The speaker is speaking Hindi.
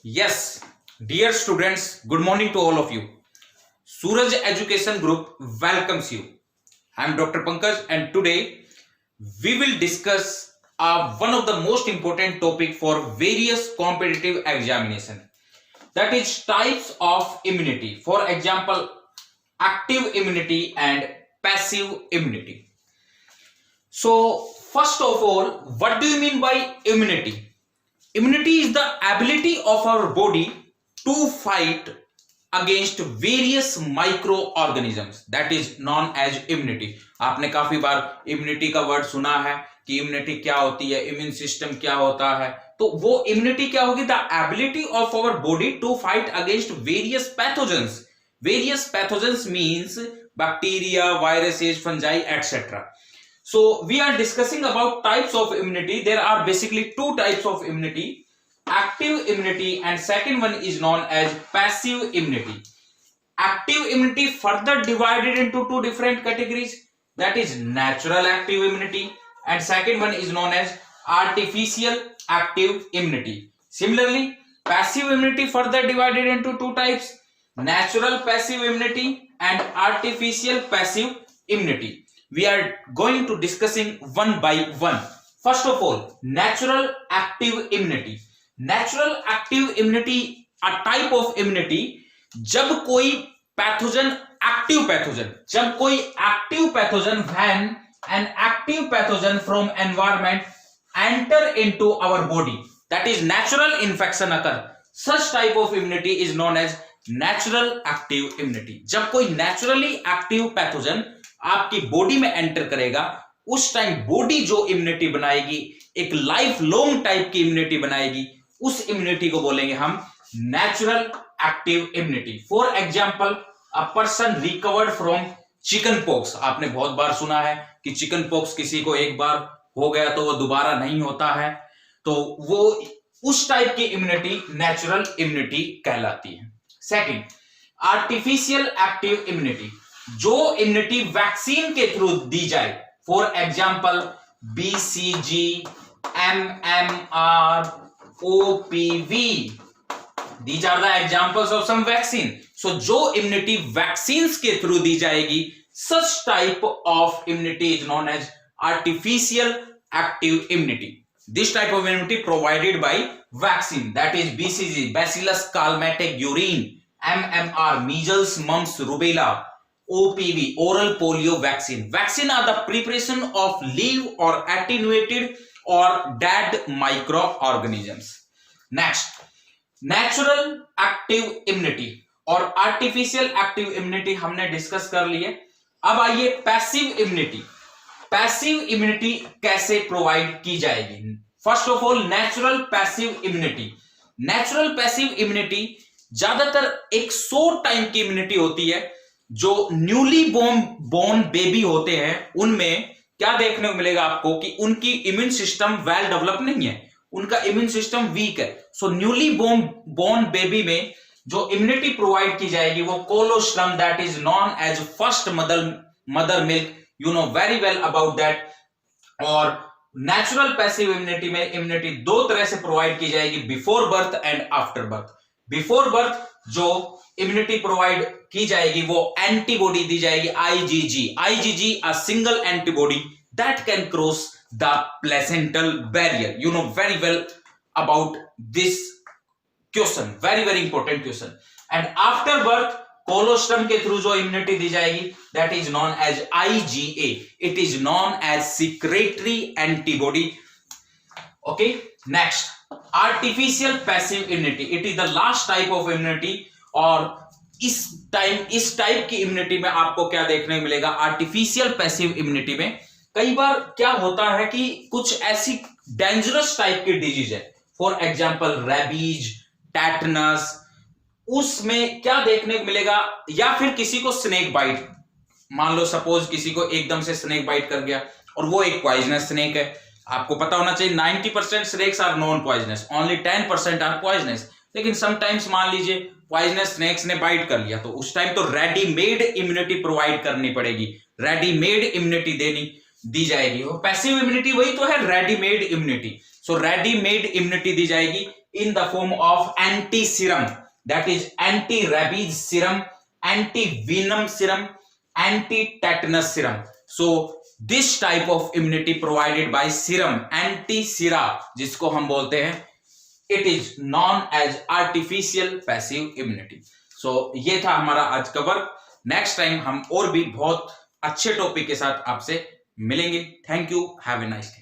Yes, dear students, good morning to all of you. Suraj Education Group welcomes you. I am Dr. Pankaj and today we will discuss one of the most important topic for various competitive examination, that is types of immunity. For example, active immunity and passive immunity. So first of all, what do you mean by immunity? Immunity is the ability of our body to fight against various microorganisms, that is known as immunity. आपने काफी बार इम्यूनिटी का वर्ड सुना है कि इम्यूनिटी क्या होती है, इम्यून सिस्टम क्या होता है. तो वो इम्यूनिटी क्या होगी? The ability of our body to fight against various pathogens. Various pathogens means bacteria, viruses, fungi etcetera. So we are discussing about types of immunity. There are basically two types of immunity: active immunity and second one is known as passive immunity. Active immunity further divided into two different categories, that is natural active immunity and second one is known as artificial active immunity. Similarly, passive immunity further divided into two types: natural passive immunity and artificial passive immunity. We are going to discussing one by one. First of all, natural active immunity. Natural active immunity a type of immunity जब कोई पैथोजन, एक्टिव पैथोजन, जब कोई active pathogen, when an active pathogen from environment enter into our body, that is natural infection occur, such type of immunity is known as natural active immunity. जब कोई naturally active pathogen आपकी बॉडी में एंटर करेगा, उस टाइम बॉडी जो इम्यूनिटी बनाएगी, एक लाइफ लॉन्ग टाइप की इम्यूनिटी बनाएगी, उस इम्यूनिटी को बोलेंगे हम natural active immunity. For example, a person recovered from chicken pox. आपने बहुत बार सुना है कि चिकन पॉक्स किसी को एक बार हो गया तो वो दोबारा नहीं होता है, तो वो उस टाइप की इम्यूनिटी नेचुरल इम्यूनिटी कहलाती है. सेकंड, आर्टिफिशियल एक्टिव इम्यूनिटी, जो इम्यूनिटी वैक्सीन के थ्रू दी जाए. For example, BCG, MMR, OPV, these are the examples of some vaccine. So जो इम्यूनिटी वैक्सीन्स के थ्रू दी जाएगी, such type of immunity is known as artificial active immunity. This type of immunity provided by vaccine, that is BCG, bacillus Calmette Guerin, MMR, measles, mumps, rubella, OPV, oral polio vaccine. Vaccine are the preparation of live or attenuated or dead microorganisms. Next, natural active immunity और artificial active immunity हमने डिस्कस कर लिए. अब आइए पैसिव इम्यूनिटी. पैसिव इम्यूनिटी कैसे प्रोवाइड की जाएगी? First of all, natural passive immunity. Natural passive immunity ज्यादातर एक शॉर्ट टाइम की इम्यूनिटी होती है. जो न्यूली बोर्न बेबी होते हैं, उनमें क्या देखने को मिलेगा आपको कि उनकी इम्यून सिस्टम वेल डेवलप नहीं है, उनका इम्यून सिस्टम वीक है. सो न्यूली बोर्न बेबी में जो इम्यूनिटी प्रोवाइड की जाएगी वो colostrum, that is known as first mother milk. You know very well about that. और नेचुरल पैसिव इम्यूनिटी में इम्यूनिटी दो तरह से प्रोवाइड की जाएगी, before birth and after birth. Before birth जो इम्यूनिटी प्रोवाइड की जाएगी वो एंटीबॉडी दी जाएगी, IgG, a single antibody that can cross the placental barrier. You know very well about this question, very very important question. And after birth colostrum के थ्रू जो इम्यूनिटी दी जाएगी, that is known as IgA. It is known as secretory antibody. Okay, next, artificial passive immunity. It is the last type of immunity. और इस टाइप की इम्यूनिटी में आपको क्या देखने को मिलेगा? आर्टिफिशियल पैसिव इम्यूनिटी में कई बार क्या होता है कि कुछ ऐसी डेंजरस टाइप की डिजीज है, फॉर एग्जांपल रेबीज, टेटनस, उसमें क्या देखने को मिलेगा? या फिर किसी को स्नेक बाइट, मान लो सपोज किसी को एकदम से स्नेक बाइट कर गया और वो एक पॉइजनस स्नेक है. आपको पता होना चाहिए 90% snakes are non poisonous, only 10% are poisonous. लेकिन समटाइम्स मान लीजिए पॉइजनस स्नेक्स ने बाइट कर लिया, तो उस टाइम तो रेडीमेड इम्यूनिटी प्रोवाइड करनी पड़ेगी, रेडीमेड इम्यूनिटी दी जाएगी. वो पैसिव इम्यूनिटी वही तो है, readymade immunity. So readymade immunity दी जाएगी in the form of anti serum, that is anti rabies serum, anti venom serum, anti tetanus serum. So this type of immunity provided by serum, anti sera जिसको हम बोलते हैं, it is known as artificial passive immunity. So ये था हमारा आज का वर्क. नेक्स्ट टाइम हम और भी बहुत अच्छे टॉपिक के साथ आपसे मिलेंगे. Thank you. Have a nice day.